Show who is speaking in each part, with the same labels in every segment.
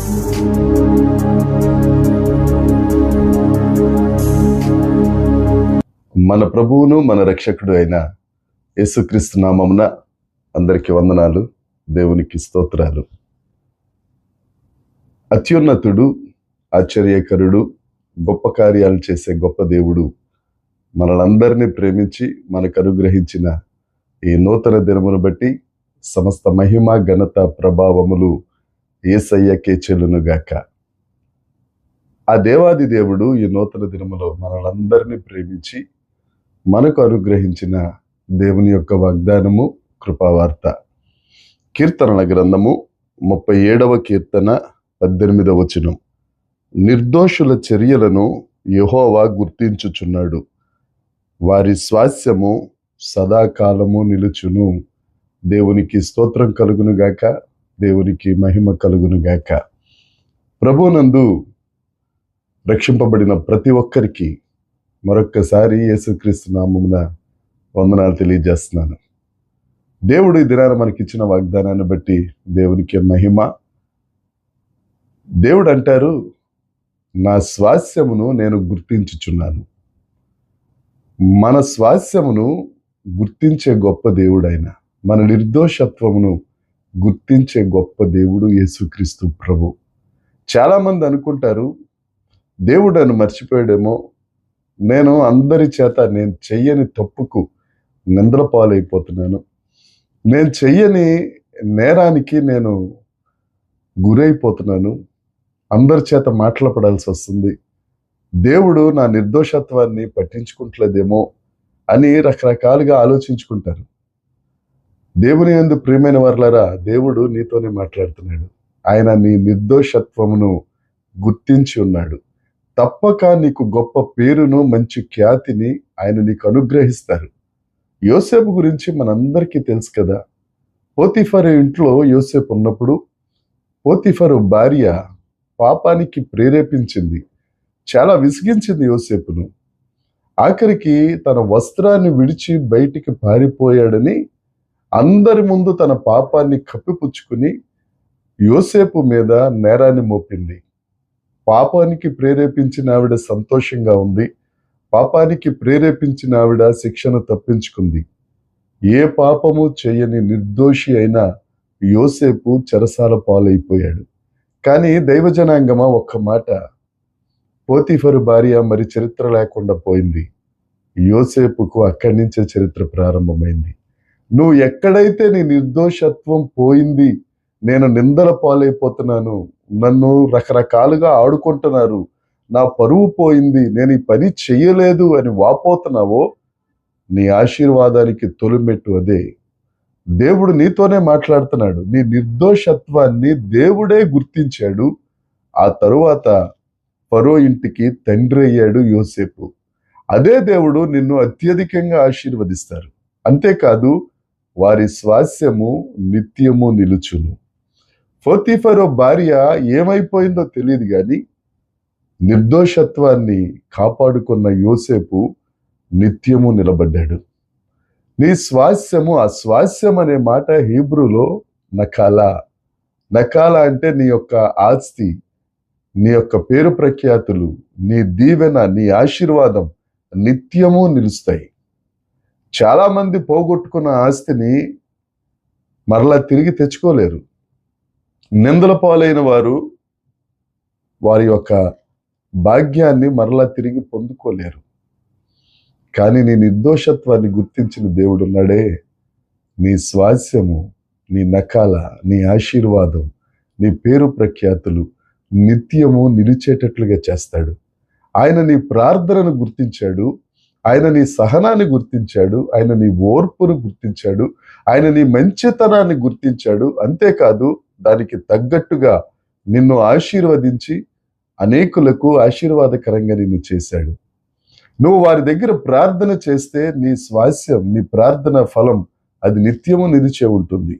Speaker 1: మన ప్రభువును మన రక్షకుడు అయిన యేసుక్రీస్తు నామమున అందరికీ వందనాలు, దేవునికి స్తోత్రాలు. అత్యున్నతుడు, ఆశ్చర్యకరుడు, గొప్ప కార్యాలు చేసే గొప్ప దేవుడు మనలందరినీ ప్రేమించి మనకు అనుగ్రహించిన ఈ నూతన దినమును బట్టి సమస్త మహిమ, ఘనత, ప్రభావములు యేసయ్యకే చెల్లునుగాక. ఆ దేవాది దేవుడు ఈ నూతన దినములో మనలందరినీ ప్రేమించి మనకు అనుగ్రహించిన దేవుని యొక్క వాగ్దానము, కృపావార్త. కీర్తనల గ్రంథము 37వ కీర్తన 18వ వచనం. నిర్దోషుల చర్యలను యెహోవా గుర్తించుచున్నాడు, వారి స్వాస్యము సదాకాలము నిలుచును. దేవునికి స్తోత్రం కలుగునుగాక, దేవునికి మహిమ కలుగునుగాక. ప్రభునందు రక్షింపబడిన ప్రతి ఒక్కరికి మరొక్కసారి యేసుక్రీస్తు నామమున వందనాలు తెలియజేస్తున్నాను. దేవుడు ఈ దినాన మనకిచ్చిన వాగ్దానాన్ని బట్టి దేవునికి మహిమ. దేవుడు అంటారు, నా స్వాస్యమును నేను గుర్తించుచున్నాను. మన స్వాస్యమును గుర్తించే గొప్ప దేవుడైన, మన నిర్దోషత్వమును గుర్తించే గొప్ప దేవుడు యేసుక్రీస్తు ప్రభు. చాలామంది అనుకుంటారు, దేవుడు నన్ను మర్చిపోయాడేమో, నేను అందరి చేత నేను చెయ్యని తప్పుకు నిందల పాలైపోతున్నాను, నేను చెయ్యని నేరానికి నేను గురైపోతున్నాను, అందరి చేత మాట్లాడాల్సి వస్తుంది, దేవుడు నా నిర్దోషత్వాన్ని పట్టించుకుంటలేదేమో అని రకరకాలుగా ఆలోచించుకుంటారు. దేవుని యందు ప్రియమైన వారలారా, దేవుడు నీతోనే మాట్లాడుతున్నాడు. ఆయన నీ నిర్దోషత్వమును గుర్తించి ఉన్నాడు. తప్పక నీకు గొప్ప పేరును, మంచి ఖ్యాతిని ఆయన నీకు అనుగ్రహిస్తారు. యోసేపు గురించి మనందరికీ తెలుసు కదా. పోతిఫరు ఇంట్లో యోసేపు ఉన్నప్పుడు పోతిఫరు భార్య పాపానికి ప్రేరేపించింది, చాలా విసిగించింది యోసేపును. ఆఖరికి తన వస్త్రాన్ని విడిచి బయటికి పారిపోయాడని అందరి ముందు తన పాపాన్ని కప్పిపుచ్చుకుని యోసేపు మీద నేరాన్ని మోపింది. పాపానికి ప్రేరేపించిన ఆవిడ సంతోషంగా ఉంది, పాపానికి ప్రేరేపించిన ఆవిడ శిక్షను తప్పించుకుంది. ఏ పాపము చేయని నిర్దోషి అయిన యోసేపు చెరసాల పాలైపోయాడు. కానీ దైవజనాంగమా, ఒక్క మాట, పోతిఫరు భార్య మరి చరిత్ర లేకుండా పోయింది. యోసేపుకు అక్కడి నుంచే చరిత్ర ప్రారంభమైంది. నువ్వు ఎక్కడైతే నీ నిర్దోషత్వం పోయింది, నేను నిందల పాలైపోతున్నాను, నన్ను రకరకాలుగా ఆడుకుంటున్నారు, నా పరువు పోయింది, నేను ఈ పని చెయ్యలేదు అని వాపోతున్నావో, నీ ఆశీర్వాదానికి తొలిమెట్టు అదే. దేవుడు నీతోనే మాట్లాడుతున్నాడు. నీ నిర్దోషత్వాన్ని దేవుడే గుర్తించాడు. ఆ తరువాత ఫరో ఇంటికి తండ్రి అయ్యాడు యోసేపు. అదే దేవుడు నిన్ను అత్యధికంగా ఆశీర్వదిస్తారు. అంతేకాదు, వారి స్వాస్యము నిత్యము నిలుచును. పోతిఫరు భార్య ఏమైపోయిందో తెలియదు కానీ నిర్దోషత్వాన్ని కాపాడుకున్న యోసేపు నిత్యము నిలబడ్డాడు. నీ స్వాస్యము, ఆ స్వాస్యం అనే మాట హీబ్రూలో నకాలా. నకాలా అంటే నీ యొక్క ఆస్తి, నీ యొక్క పేరు ప్రఖ్యాతులు, నీ దీవెన, నీ ఆశీర్వాదం నిత్యము నిలుస్తాయి. చాలామంది పోగొట్టుకున్న ఆస్తిని మరలా తిరిగి తెచ్చుకోలేరు. నిందల పాలైన వారు వారి యొక్క భాగ్యాన్ని మరలా తిరిగి పొందుకోలేరు. కానీ నీ నిర్దోషత్వాన్ని గుర్తించిన దేవుడు ఉన్నాడే, నీ స్వాస్యము, నీ నకాల, నీ ఆశీర్వాదం, నీ పేరు ప్రఖ్యాతులు నిత్యము నిలిచేటట్లుగా చేస్తాడు. ఆయన నీ ప్రార్థనను గుర్తించాడు, ఆయన నీ సహనాన్ని గుర్తించాడు, ఆయన నీ ఓర్పును గుర్తించాడు, ఆయన నీ మంచితనాన్ని గుర్తించాడు. అంతేకాదు, దానికి తగ్గట్టుగా నిన్ను ఆశీర్వదించి అనేకులకు ఆశీర్వాదకరంగా నిన్ను చేశాడు. నువ్వు వారి దగ్గర ప్రార్థన చేస్తే నీ స్వాస్యం, నీ ప్రార్థన ఫలం అది నిత్యము నిలిచే ఉంటుంది.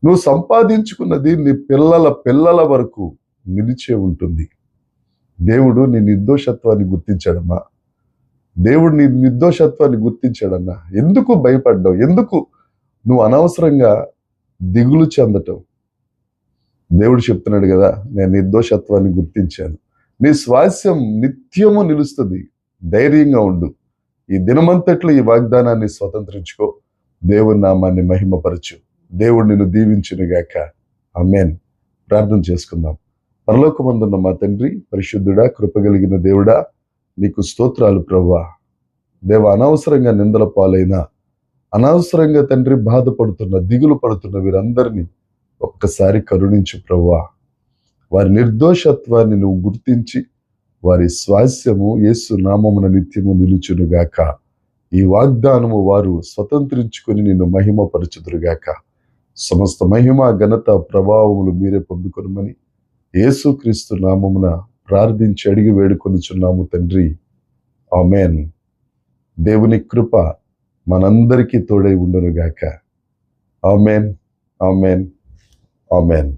Speaker 1: నువ్వు సంపాదించుకున్నది నీ పిల్లల పిల్లల వరకు నిలిచే ఉంటుంది. దేవుడు నీ నిర్దోషత్వాన్ని గుర్తించాడమ్మా. దేవుడు నీ నిర్దోషత్వాన్ని గుర్తించాడన్నా. ఎందుకు భయపడ్డావు? ఎందుకు నువ్వు అనవసరంగా దిగులు చెందటం? దేవుడు చెప్తున్నాడు కదా, నేను నిర్దోషత్వాన్ని గుర్తించాను. నీ స్వాస్యం నిత్యము నిలుస్తుంది. ధైర్యంగా ఉండు. ఈ దినమంతట్లో ఈ వాగ్దానాన్ని స్వతంత్రించుకో. దేవుని నామాన్ని మహిమపరచు. దేవుడు నిన్ను దీవించునుగాక. ఆమేన్. ప్రార్థన చేసుకుందాం. పరలోకమందున్న మా తండ్రి, పరిశుద్ధుడా, కృపగలిగిన దేవుడా, నీకు స్తోత్రాలు ప్రభువా. దేవ, అనవసరంగా నిందల పాలైన, అనవసరంగా తండ్రి బాధపడుతున్న, దిగులు పడుతున్న వీరందరినీ ఒక్కసారి కరుణించు ప్రభువా. వారి నిర్దోషత్వాన్ని నువ్వు గుర్తించి వారి స్వాస్యము యేసు నామమున నిత్యము నిలుచునుగాక. ఈ వాగ్దానము వారు స్వతంత్రించుకొని నిన్ను మహిమపరచుదురుగాక. సమస్త మహిమ, ఘనత, ప్రభావములు మీరే పొందుకొనమని యేసుక్రీస్తు నామమున ప్రార్థించి అడిగి వేడుకొనుచున్నాము తండ్రి. ఆమేన్. దేవుని కృప మనందరికీ తోడై ఉండునుగాక. ఆమేన్, ఆమేన్, ఆమేన్.